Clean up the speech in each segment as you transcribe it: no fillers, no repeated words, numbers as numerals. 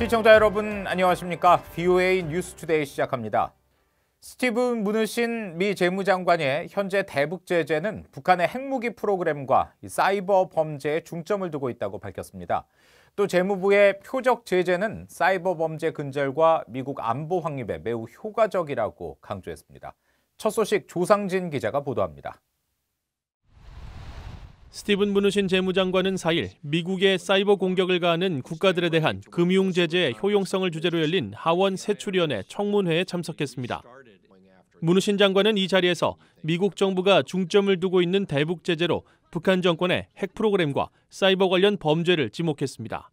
시청자 여러분 안녕하십니까? VOA 뉴스투데이 시작합니다. 스티븐 무누신 미 재무장관의 현재 대북 제재는 북한의 핵무기 프로그램과 사이버 범죄에 중점을 두고 있다고 밝혔습니다. 또 재무부의 표적 제재는 사이버 범죄 근절과 미국 안보 확립에 매우 효과적이라고 강조했습니다. 첫 소식 조상진 기자가 보도합니다. 스티븐 무누신 재무장관은 4일 미국의 사이버 공격을 가하는 국가들에 대한 금융 제재의 효용성을 주제로 열린 하원 세출위원회 청문회에 참석했습니다. 무누신 장관은 이 자리에서 미국 정부가 중점을 두고 있는 대북 제재로 북한 정권의 핵 프로그램과 사이버 관련 범죄를 지목했습니다.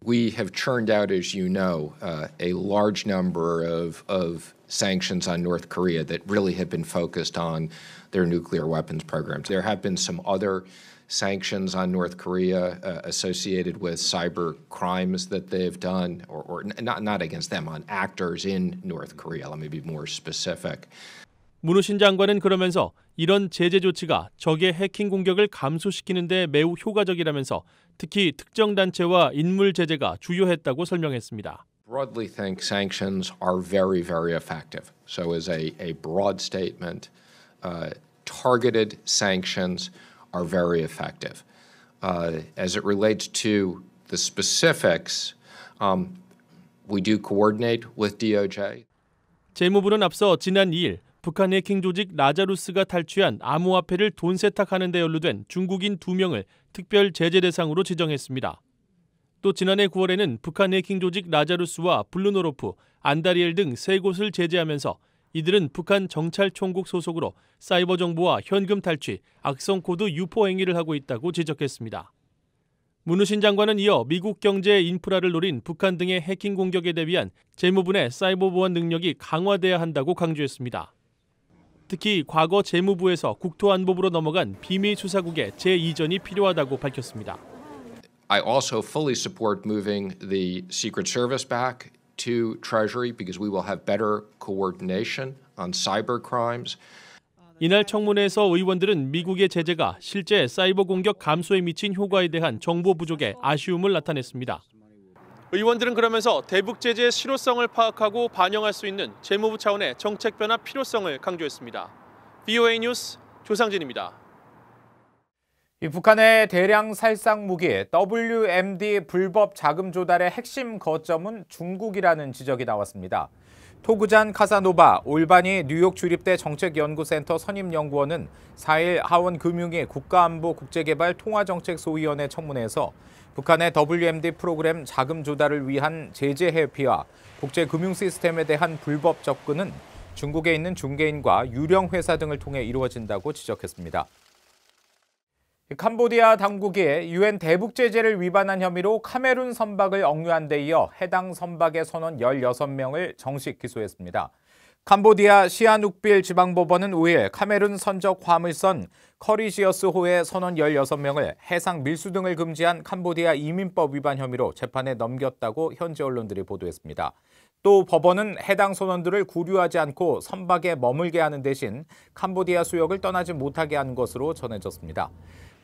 We have churned out, as you know, a large number of sanctions on North Korea that really have been focused on their nuclear weapons programs. There have been some other sanctions on North Korea associated with cyber crimes that they've done, or not against them, on actors in North Korea. Let me be more specific. 무누신 장관은 그러면서 이런 제재 조치가 적의 해킹 공격을 감소시키는 데 매우 효과적이라면서 특히 특정 단체와 인물 제재가 주요했다고 설명했습니다. Broadly think sanctions are very, very effective. So as a broad statement, targeted sanctions are very effective. As it relates to the specifics, we do coordinate with DOJ. 재무부는 앞서 지난 2일 북한 해킹 조직 라자루스가 탈취한 암호화폐를 돈 세탁하는 데 연루된 중국인 2명을 특별 제재 대상으로 지정했습니다. 또 지난해 9월에는 북한 해킹 조직 라자루스와 블루노로프, 안다리엘 등 3곳을 제재하면서 이들은 북한 정찰총국 소속으로 사이버 정보와 현금 탈취, 악성 코드 유포 행위를 하고 있다고 지적했습니다. 무누신 장관은 이어 미국 경제 인프라를 노린 북한 등의 해킹 공격에 대비한 재무부의 사이버 보안 능력이 강화돼야 한다고 강조했습니다. 특히 과거 재무부에서 국토안보부로 넘어간 비밀 수사국의 재이전이 필요하다고 밝혔습니다. I also fully support moving the Secret Service back to Treasury because we will have better coordination on cyber crimes. 이날 청문회에서 의원들은 미국의 제재가 실제 사이버 공격 감소에 미친 효과에 대한 정보 부족에 아쉬움을 나타냈습니다. 의원들은 그러면서 대북 제재의 실효성을 파악하고 반영할 수 있는 재무부 차원의 정책 변화 필요성을 강조했습니다. VOA 뉴스 조상진입니다. 북한의 대량 살상 무기 WMD 불법 자금 조달의 핵심 거점은 중국이라는 지적이 나왔습니다. 토구잔 카사노바 올바니 뉴욕 주립대 정책연구센터 선임연구원은 4일 하원 금융위 국가안보 국제개발 통화정책소위원회 청문회에서 북한의 WMD 프로그램 자금 조달을 위한 제재 회피와 국제금융 시스템에 대한 불법 접근은 중국에 있는 중개인과 유령 회사 등을 통해 이루어진다고 지적했습니다. 캄보디아 당국이 유엔 대북 제재를 위반한 혐의로 카메룬 선박을 억류한 데 이어 해당 선박의 선원 16명을 정식 기소했습니다. 캄보디아 시아눅빌 지방법원은 5일 카메룬 선적 화물선 커리지어스호의 선원 16명을 해상 밀수 등을 금지한 캄보디아 이민법 위반 혐의로 재판에 넘겼다고 현지 언론들이 보도했습니다. 또 법원은 해당 선원들을 구류하지 않고 선박에 머물게 하는 대신 캄보디아 수역을 떠나지 못하게 한 것으로 전해졌습니다.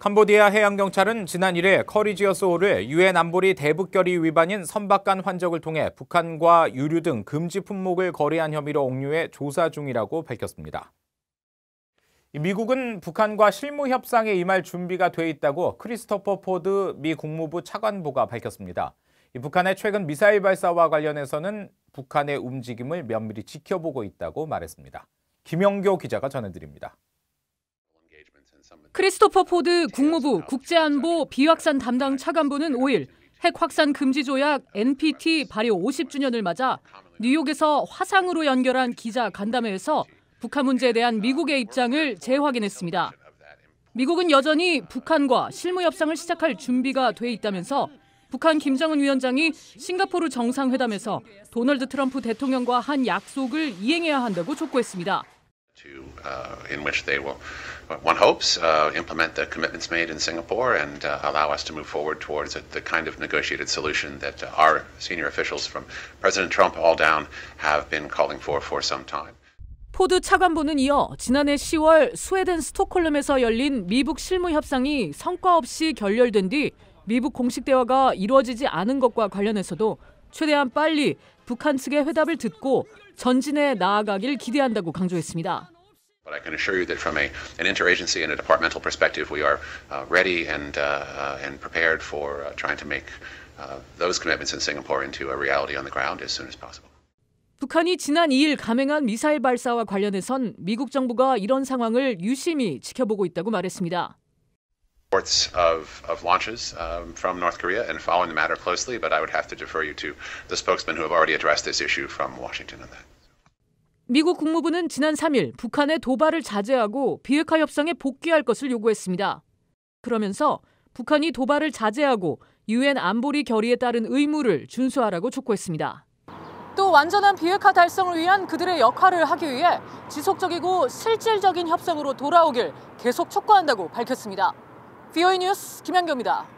캄보디아 해양경찰은 지난 1일 커리지어스호를 유엔 안보리 대북결의 위반인 선박 간 환적을 통해 북한과 유류 등 금지 품목을 거래한 혐의로 억류해 조사 중이라고 밝혔습니다. 미국은 북한과 실무 협상에 임할 준비가 돼 있다고 크리스토퍼 포드 미 국무부 차관보가 밝혔습니다. 북한의 최근 미사일 발사와 관련해서는 북한의 움직임을 면밀히 지켜보고 있다고 말했습니다. 김영교 기자가 전해드립니다. 크리스토퍼 포드 국무부 국제안보 비확산 담당 차관보는 5일 핵 확산 금지 조약 NPT 발효 50주년을 맞아 뉴욕에서 화상으로 연결한 기자 간담회에서 북한 문제에 대한 미국의 입장을 재확인했습니다. 미국은 여전히 북한과 실무 협상을 시작할 준비가 돼 있다면서 북한 김정은 위원장이 싱가포르 정상회담에서 도널드 트럼프 대통령과 한 약속을 이행해야 한다고 촉구했습니다. In which they will, one hopes, implement the commitments made in Singapore and allow us to move forward towards the kind of negotiated solution that our senior officials from President Trump all down have been calling for some time. 포드 차관보는 이어 지난해 10월 스웨덴 스톡홀름에서 열린 미북 실무 협상이 성과 없이 결렬된 뒤 미북 공식 대화가 이루어지지 않은 것과 관련해서도 최대한 빨리 북한 측의 회답을 듣고 전진해 나아가길 기대한다고 강조했습니다. But I can assure you that from an interagency and a departmental perspective, we are ready and prepared for trying to make those commitments in Singapore into a reality on the ground as soon as possible. 북한이 지난 2일 감행한 미사일 발사와 관련해선 미국 정부가 이런 상황을 유심히 지켜보고 있다고 말했습니다. Reports of launches from North Korea and following the matter closely, but I would have to defer you to the spokesmen who have already addressed this issue from Washington on that. 미국 국무부는 지난 3일 북한의 도발을 자제하고 비핵화 협상에 복귀할 것을 요구했습니다. 그러면서 북한이 도발을 자제하고 유엔 안보리 결의에 따른 의무를 준수하라고 촉구했습니다. 또 완전한 비핵화 달성을 위한 그들의 역할을 하기 위해 지속적이고 실질적인 협상으로 돌아오길 계속 촉구한다고 밝혔습니다. VOA 뉴스 김현경입니다.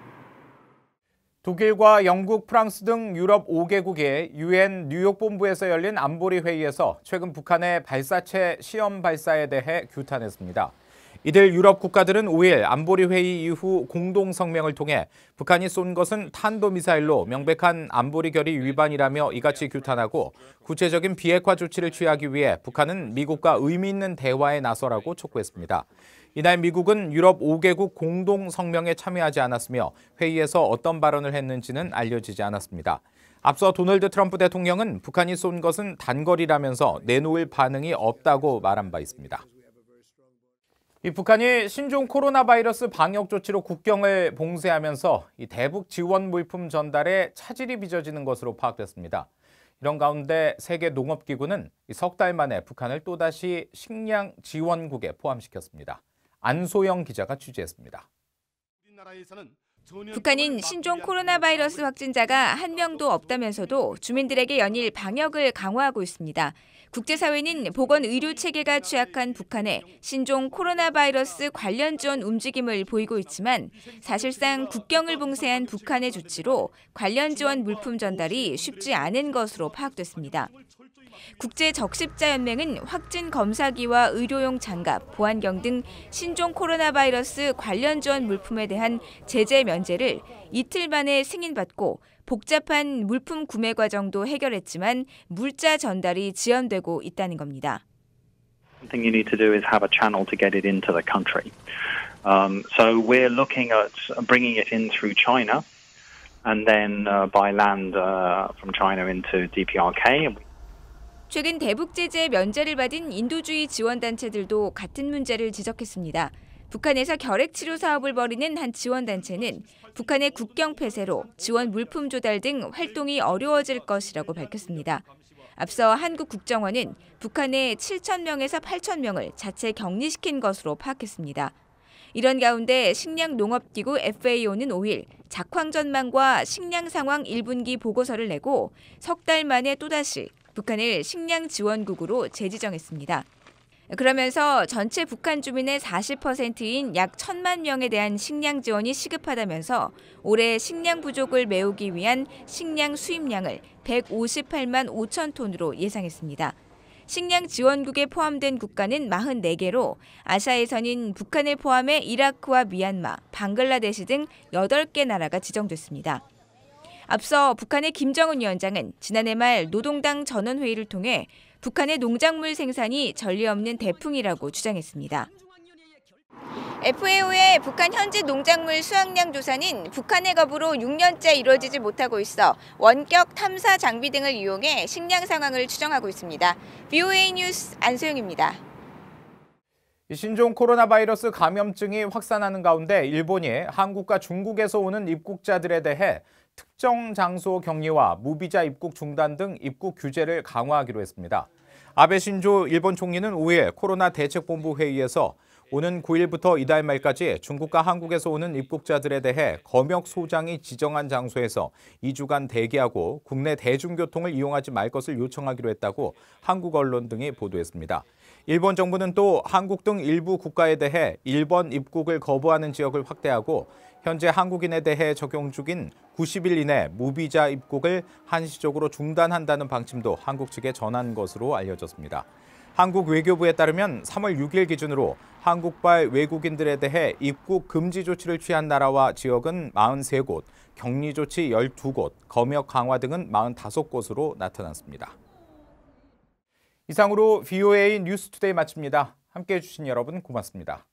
독일과 영국, 프랑스 등 유럽 5개국의 유엔 뉴욕 본부에서 열린 안보리 회의에서 최근 북한의 발사체 시험 발사에 대해 규탄했습니다. 이들 유럽 국가들은 5일 안보리 회의 이후 공동 성명을 통해 북한이 쏜 것은 탄도미사일로 명백한 안보리 결의 위반이라며 이같이 규탄하고 구체적인 비핵화 조치를 취하기 위해 북한은 미국과 의미 있는 대화에 나서라고 촉구했습니다. 이날 미국은 유럽 5개국 공동 성명에 참여하지 않았으며 회의에서 어떤 발언을 했는지는 알려지지 않았습니다. 앞서 도널드 트럼프 대통령은 북한이 쏜 것은 단거리라면서 내놓을 반응이 없다고 말한 바 있습니다. 이 북한이 신종 코로나 바이러스 방역 조치로 국경을 봉쇄하면서 이 대북 지원 물품 전달에 차질이 빚어지는 것으로 파악됐습니다. 이런 가운데 세계농업기구는 석 달 만에 북한을 또다시 식량 지원국에 포함시켰습니다. 안소영 기자가 취재했습니다. 북한은 신종 코로나 바이러스 확진자가 한 명도 없다면서도 주민들에게 연일 방역을 강화하고 있습니다. 국제사회는 보건의료 체계가 취약한 북한에 신종 코로나 바이러스 관련 지원 움직임을 보이고 있지만 사실상 국경을 봉쇄한 북한의 조치로 관련 지원 물품 전달이 쉽지 않은 것으로 파악됐습니다. 국제적십자연맹은 확진 검사기와 의료용 장갑, 보안경 등 신종 코로나 바이러스 관련 지원 물품에 대한 제재 면제를 이틀 만에 승인받고 복잡한 물품 구매 과정도 해결했지만 물자 전달이 지연되고 있다는 겁니다. One thing you need to do is have a channel to get it into the country. So we're looking at bringing it in through China and then by land from China into DPRK. 최근 대북 제재 면제를 받은 인도주의 지원단체들도 같은 문제를 지적했습니다. 북한에서 결핵치료 사업을 벌이는 한 지원단체는 북한의 국경 폐쇄로 지원 물품 조달 등 활동이 어려워질 것이라고 밝혔습니다. 앞서 한국 국정원은 북한의 7,000명에서 8,000명을 자체 격리시킨 것으로 파악했습니다. 이런 가운데 식량농업기구 FAO는 5일 작황 전망과 식량 상황 1분기 보고서를 내고 석 달 만에 또다시 북한을 식량 지원국으로 재지정했습니다. 그러면서 전체 북한 주민의 40%인 약 1,000만 명에 대한 식량 지원이 시급하다면서 올해 식량 부족을 메우기 위한 식량 수입량을 158만 5천 톤으로 예상했습니다. 식량 지원국에 포함된 국가는 44개로 아시아에서는 북한을 포함해 이라크와 미얀마, 방글라데시 등 8개 나라가 지정됐습니다. 앞서 북한의 김정은 위원장은 지난해 말 노동당 전원회의를 통해 북한의 농작물 생산이 전례 없는 대풍이라고 주장했습니다. FAO의 북한 현지 농작물 수확량 조사는 북한의 거부로 6년째 이루어지지 못하고 있어 원격 탐사 장비 등을 이용해 식량 상황을 추정하고 있습니다. VOA 뉴스 안소영입니다. 신종 코로나 바이러스 감염증이 확산하는 가운데 일본이 한국과 중국에서 오는 입국자들에 대해 특정 장소 격리와 무비자 입국 중단 등 입국 규제를 강화하기로 했습니다. 아베 신조 일본 총리는 5일 코로나 대책본부 회의에서 오는 9일부터 이달 말까지 중국과 한국에서 오는 입국자들에 대해 검역 소장이 지정한 장소에서 2주간 대기하고 국내 대중교통을 이용하지 말 것을 요청하기로 했다고 한국 언론 등이 보도했습니다. 일본 정부는 또 한국 등 일부 국가에 대해 일본 입국을 거부하는 지역을 확대하고 현재 한국인에 대해 적용 중인 90일 이내 무비자 입국을 한시적으로 중단한다는 방침도 한국 측에 전한 것으로 알려졌습니다. 한국 외교부에 따르면 3월 6일 기준으로 한국발 외국인들에 대해 입국 금지 조치를 취한 나라와 지역은 43곳, 격리 조치 12곳, 검역 강화 등은 45곳으로 나타났습니다. 이상으로 VOA 뉴스투데이 마칩니다. 함께해 주신 여러분 고맙습니다.